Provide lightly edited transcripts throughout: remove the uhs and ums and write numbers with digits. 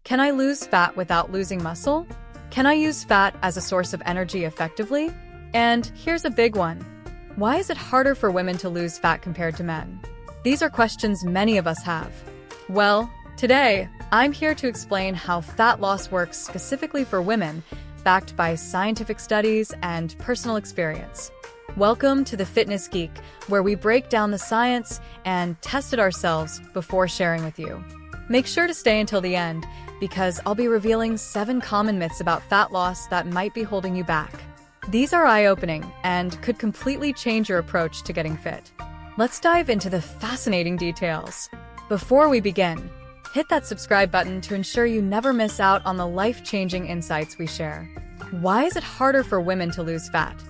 Can I lose fat without losing muscle? Can I use fat as a source of energy effectively? And here's a big one. Why is it harder for women to lose fat compared to men? These are questions many of us have. Well, today, I'm here to explain how fat loss works specifically for women, backed by scientific studies and personal experience. Welcome to the Fitness Geek, where we break down the science and test it ourselves before sharing with you. Make sure to stay until the end, because I'll be revealing 7 common myths about fat loss that might be holding you back. These are eye-opening and could completely change your approach to getting fit. Let's dive into the fascinating details. Before we begin, hit that subscribe button to ensure you never miss out on the life-changing insights we share. Why is it harder for women to lose fat?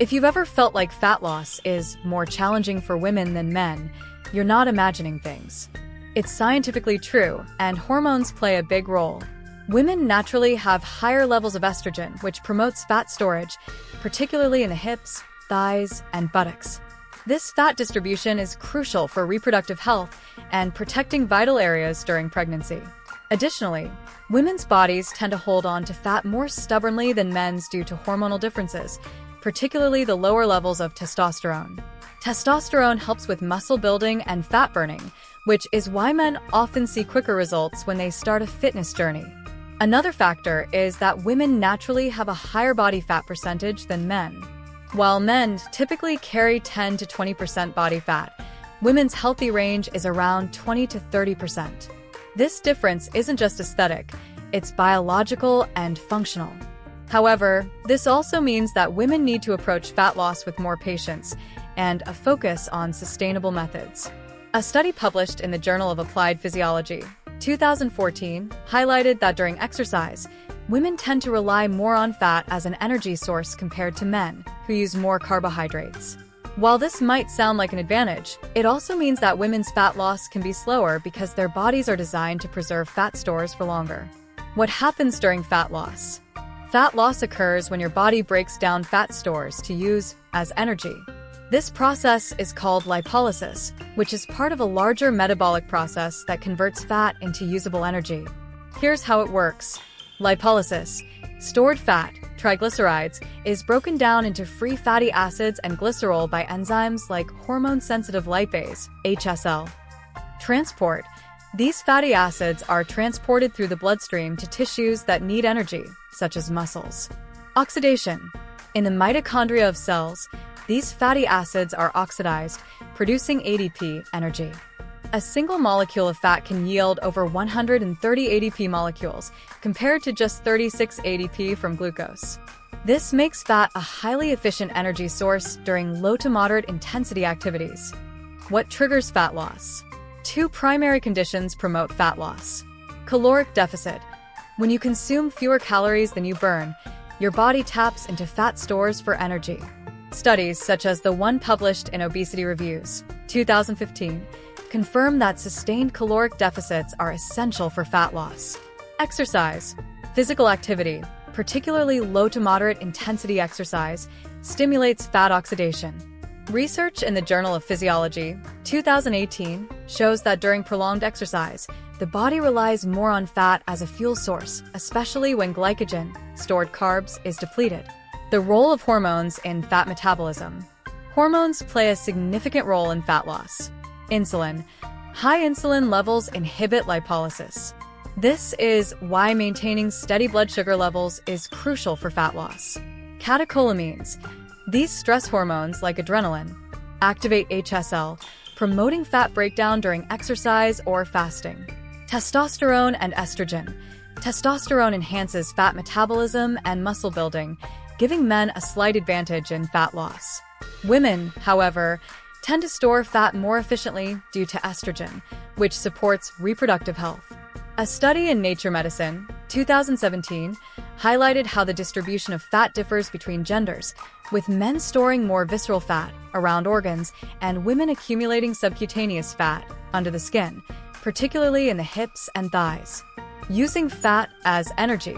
If you've ever felt like fat loss is more challenging for women than men, you're not imagining things. It's scientifically true, and hormones play a big role. Women naturally have higher levels of estrogen, which promotes fat storage, particularly in the hips, thighs, and buttocks. This fat distribution is crucial for reproductive health and protecting vital areas during pregnancy. Additionally, women's bodies tend to hold on to fat more stubbornly than men's due to hormonal differences, particularly the lower levels of testosterone. Testosterone helps with muscle building and fat burning, which is why men often see quicker results when they start a fitness journey. Another factor is that women naturally have a higher body fat percentage than men. While men typically carry 10 to 20% body fat, women's healthy range is around 20 to 30%. This difference isn't just aesthetic, it's biological and functional. However, this also means that women need to approach fat loss with more patience and a focus on sustainable methods. A study published in the Journal of Applied Physiology, 2014, highlighted that during exercise, women tend to rely more on fat as an energy source compared to men, who use more carbohydrates. While this might sound like an advantage, it also means that women's fat loss can be slower because their bodies are designed to preserve fat stores for longer. What happens during fat loss? Fat loss occurs when your body breaks down fat stores to use as energy. This process is called lipolysis, which is part of a larger metabolic process that converts fat into usable energy. Here's how it works. Lipolysis, stored fat, triglycerides, is broken down into free fatty acids and glycerol by enzymes like hormone-sensitive lipase, HSL. Transport. These fatty acids are transported through the bloodstream to tissues that need energy, such as muscles. Oxidation. In the mitochondria of cells, these fatty acids are oxidized, producing ADP, energy. A single molecule of fat can yield over 130 ADP molecules, compared to just 36 ADP from glucose. This makes fat a highly efficient energy source during low to moderate intensity activities. What triggers fat loss? 2 primary conditions promote fat loss. Caloric deficit. When you consume fewer calories than you burn, your body taps into fat stores for energy. Studies, such as the one published in Obesity Reviews, 2015, confirm that sustained caloric deficits are essential for fat loss. Exercise. Physical activity, particularly low to moderate intensity exercise, stimulates fat oxidation. Research in the Journal of Physiology, 2018, shows that during prolonged exercise, the body relies more on fat as a fuel source, especially when glycogen, stored carbs, is depleted. The role of hormones in fat metabolism. Hormones play a significant role in fat loss. Insulin. High insulin levels inhibit lipolysis. This is why maintaining steady blood sugar levels is crucial for fat loss. Catecholamines. These stress hormones, like adrenaline, activate HSL, promoting fat breakdown during exercise or fasting. Testosterone and estrogen. Testosterone enhances fat metabolism and muscle building, giving men a slight advantage in fat loss. Women, however, tend to store fat more efficiently due to estrogen, which supports reproductive health. A study in Nature Medicine, 2017, highlighted how the distribution of fat differs between genders, with men storing more visceral fat around organs and women accumulating subcutaneous fat under the skin, particularly in the hips and thighs. Using fat as energy.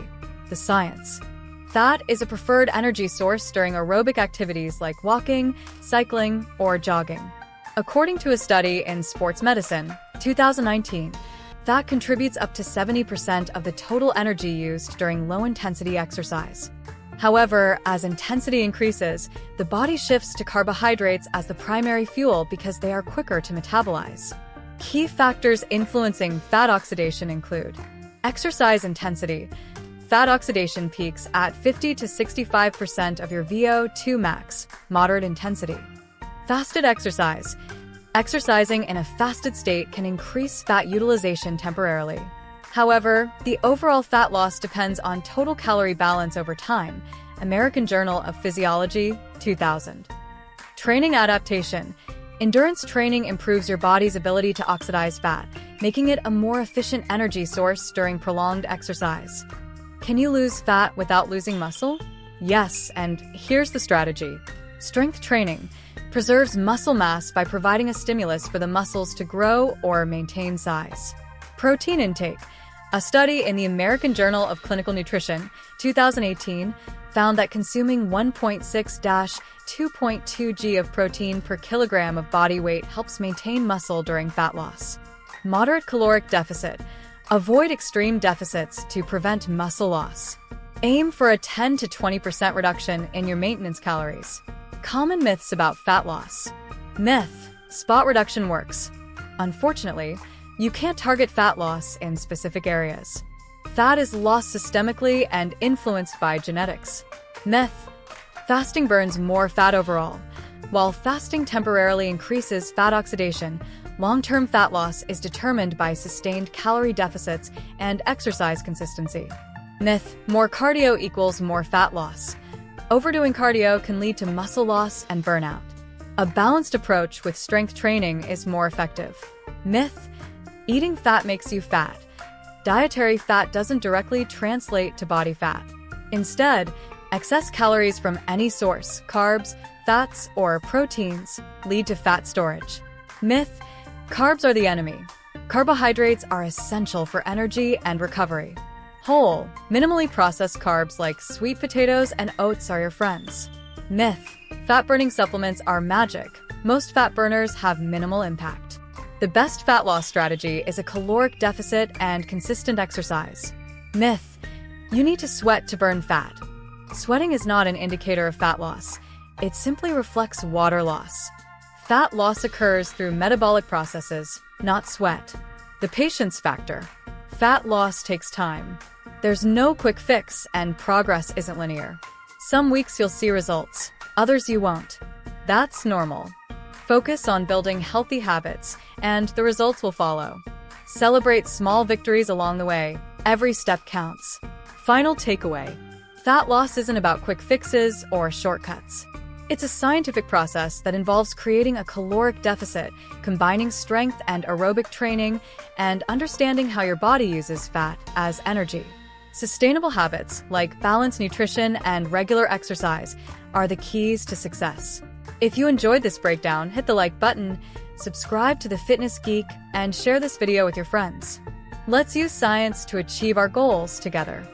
The science. Fat is a preferred energy source during aerobic activities like walking, cycling, or jogging. According to a study in Sports Medicine, 2019, Fat contributes up to 70% of the total energy used during low-intensity exercise. However, as intensity increases, the body shifts to carbohydrates as the primary fuel because they are quicker to metabolize. Key factors influencing fat oxidation include exercise intensity. Fat oxidation peaks at 50 to 65% of your VO2 max, moderate intensity. Fasted exercise. Exercising in a fasted state can increase fat utilization temporarily. However, the overall fat loss depends on total calorie balance over time. American Journal of Physiology, 2000. Training adaptation. Endurance training improves your body's ability to oxidize fat, making it a more efficient energy source during prolonged exercise. Can you lose fat without losing muscle? Yes, and here's the strategy. Strength training preserves muscle mass by providing a stimulus for the muscles to grow or maintain size. Protein intake. A study in the American Journal of Clinical Nutrition, 2018, found that consuming 1.6-2.2 g of protein per kilogram of body weight helps maintain muscle during fat loss. Moderate caloric deficit. Avoid extreme deficits to prevent muscle loss. Aim for a 10 to 20% reduction in your maintenance calories. Common myths about fat loss. Myth: spot reduction works. Unfortunately, you can't target fat loss in specific areas. Fat is lost systemically and influenced by genetics. Myth: fasting burns more fat overall. While fasting temporarily increases fat oxidation, long-term fat loss is determined by sustained calorie deficits and exercise consistency. Myth: more cardio equals more fat loss. Overdoing cardio can lead to muscle loss and burnout. A balanced approach with strength training is more effective. Myth: eating fat makes you fat. Dietary fat doesn't directly translate to body fat. Instead, excess calories from any source, carbs, fats, or proteins, lead to fat storage. Myth: carbs are the enemy. Carbohydrates are essential for energy and recovery. Whole, minimally processed carbs like sweet potatoes and oats are your friends. Myth: fat-burning supplements are magic. Most fat burners have minimal impact. The best fat loss strategy is a caloric deficit and consistent exercise. Myth: you need to sweat to burn fat. Sweating is not an indicator of fat loss. It simply reflects water loss. Fat loss occurs through metabolic processes, not sweat. The patience factor. Fat loss takes time. There's no quick fix, and progress isn't linear. Some weeks you'll see results, others you won't. That's normal. Focus on building healthy habits, and the results will follow. Celebrate small victories along the way. Every step counts. Final takeaway: fat loss isn't about quick fixes or shortcuts. It's a scientific process that involves creating a caloric deficit, combining strength and aerobic training, and understanding how your body uses fat as energy. Sustainable habits like balanced nutrition and regular exercise are the keys to success. If you enjoyed this breakdown, hit the like button, subscribe to the Fitness Geek, and share this video with your friends. Let's use science to achieve our goals together.